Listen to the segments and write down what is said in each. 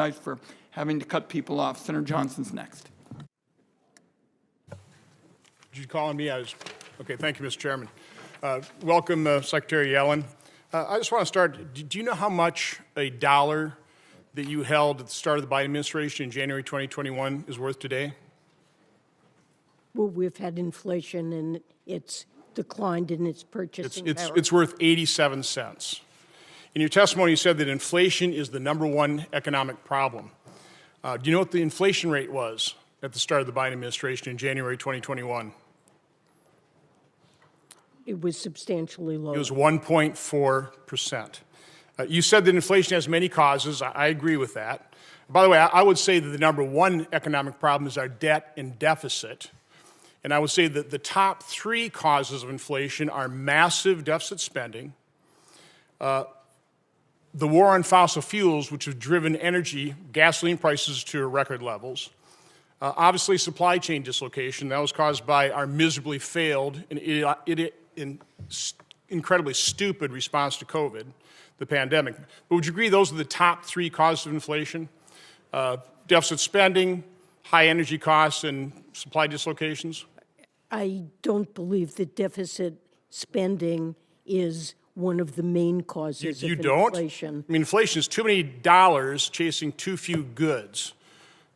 apologize for having to cut people off. Senator Johnson's next. Did you call on me? Okay, thank you, Mr. Chairman. Welcome, Secretary Yellen. I just want to start. Do you know how much a dollar that you held at the start of the Biden administration in January 2021 is worth today? Well, we've had inflation, and it's declined in its purchasing power. It's worth 87 cents. In your testimony, you said that inflation is the #1 economic problem. Do you know what the inflation rate was at the start of the Biden administration in January 2021? It was substantially lower. It was 1.4%. You said that inflation has many causes. I agree with that. By the way, I would say that the #1 economic problem is our debt and deficit. And I would say that the top 3 causes of inflation are massive deficit spending, the war on fossil fuels, which have driven gasoline prices to record levels, obviously supply chain dislocation. That was caused by our miserably failed and incredibly stupid response to COVID, the pandemic. But would you agree those are the top 3 causes of inflation? Deficit spending, high energy costs, and supply dislocations? I don't believe that deficit spending is one of the main causes of inflation. I mean, inflation is too many dollars chasing too few goods.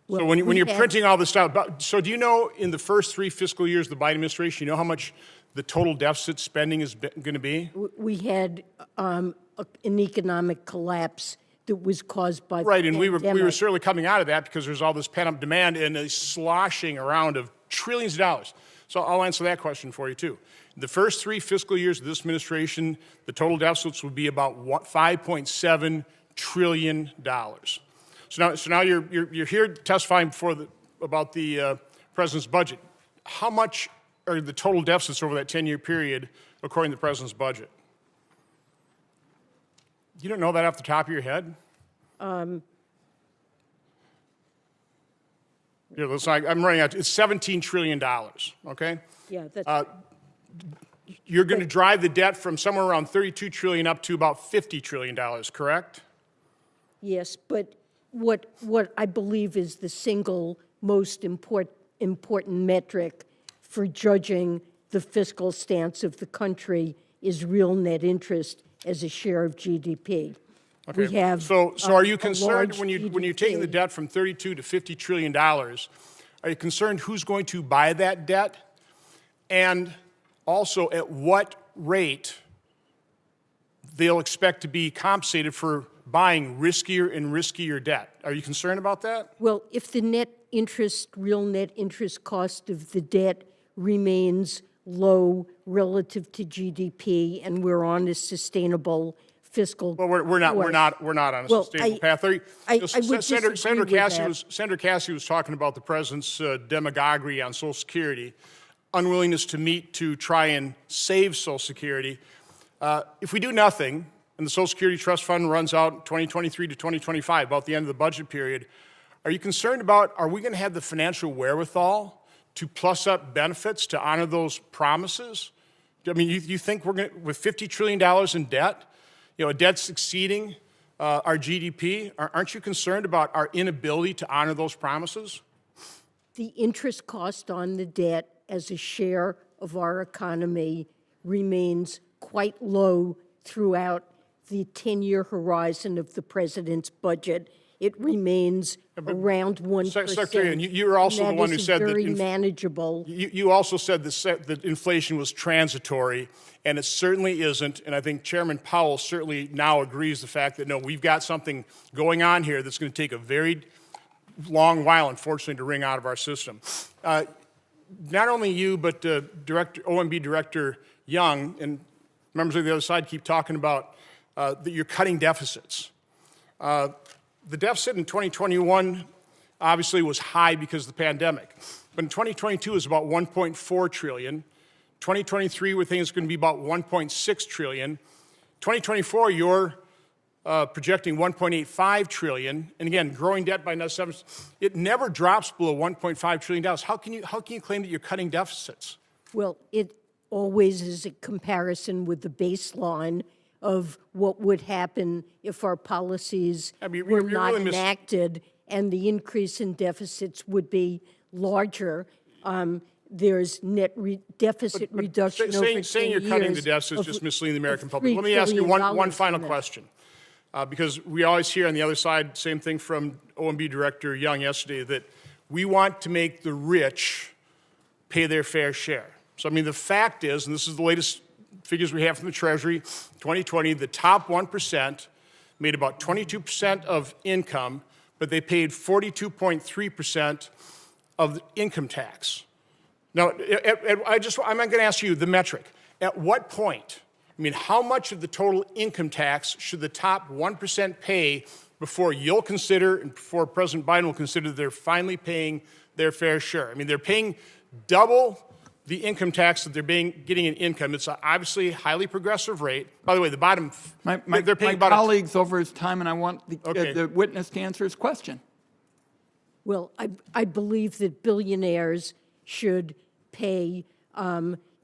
Well, so when you're printing all this stuff, so do you know in the first 3 fiscal years of the Biden administration, you know how much the total deficit spending is going to be? We had an economic collapse that was caused by right, the and we pandemic. were certainly coming out of that because there's all this pent-up demand and a sloshing around of trillions of dollars. So I'll answer that question for you too. The first 3 fiscal years of this administration, the total deficits would be about $5.7 trillion. So now you're here testifying about the president's budget. How much are the total deficits over that 10-year period according to the president's budget? You don't know that off the top of your head? Yeah, I'm running out. It's $17 trillion, okay? Yeah, that's You're going to drive the debt from somewhere around $32 trillion up to about $50 trillion, correct? Yes, but what I believe is the single most important metric for judging the fiscal stance of the country is real net interest as a share of GDP. Okay. We have so are you concerned when GDP. you're taking the debt from $32 to $50 trillion? Are you concerned who's going to buy that debt, and also at what rate they'll expect to be compensated for buying riskier and riskier debt? Are you concerned about that? Well, if the real net interest cost of the debt remains low relative to GDP, and we're on a sustainable fiscal well, we're not on a sustainable path. Senator Cassidy was talking about the president's demagoguery on Social Security, unwillingness to meet to try and save Social Security. If we do nothing, and the Social Security Trust Fund runs out 2023 to 2025, about the end of the budget period, are you concerned about, are we going to have the financial wherewithal to plus up benefits to honor those promises? I mean, you think we're going to, with $50 trillion in debt, a debt's exceeding our GDP, aren't you concerned about our inability to honor those promises? The interest cost on the debt as a share of our economy remains quite low throughout the 10-year horizon of the president's budget. It remains around 1%. Secretary, and you're also the one who said very manageable. You also said that inflation was transitory, and it certainly isn't. And I think Chairman Powell certainly now agrees the fact that, no, we've got something going on here that's going to take a very long while, unfortunately, to wring out of our system. Not only you, but OMB Director Young and members of the other side keep talking about that you're cutting deficits. The deficit in 2021 obviously was high because of the pandemic. But in 2022 is about $1.4 trillion. 2023, we're thinking it's going to be about $1.6 trillion. 2024, you're projecting $1.85 trillion. And again, growing debt by another 7%. It never drops below $1.5 trillion. How can you claim that you're cutting deficits? Well, it always is a comparison with the baseline of what would happen if our policies I mean, were you're not really enacted, and the increase in deficits would be larger. There's net deficit reduction over 10 years. Saying you're cutting the deficit is of- just misleading the American of public. Let me ask you $3 trillion one final in it. question. Because we always hear on the other side, same thing from OMB Director Young yesterday, that we want to make the rich pay their fair share. So, I mean, the fact is, and this is the latest figures we have from the Treasury, 2020, the top 1% made about 22% of income, but they paid 42.3% of the income tax. Now, I'm not going to ask you the metric. At what point, I mean, how much of the total income tax should the top 1% pay before you'll consider and before President Biden will consider they're finally paying their fair share? I mean, they're paying double the income tax that they're getting in income. It's obviously a highly progressive rate. By the way, the bottom, they're paying my about colleague's over his time, and I want the witness to answer his question. Well, I believe that billionaires should pay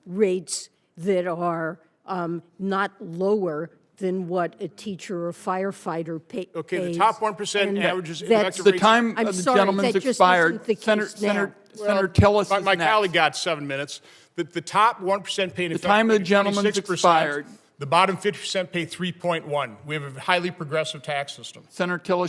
rates that are not lower than what a teacher or firefighter pays. Okay, the top 1% averages effective The rates. time I'm of the sorry, gentleman's that just expired. isn't the case now. Senator Tillis is My next. colleague got 7 minutes. The top 1% pay an The time of the effective gentleman's 26%. expired. The bottom 50% pay 3.1. We have a highly progressive tax system. Senator Tillis,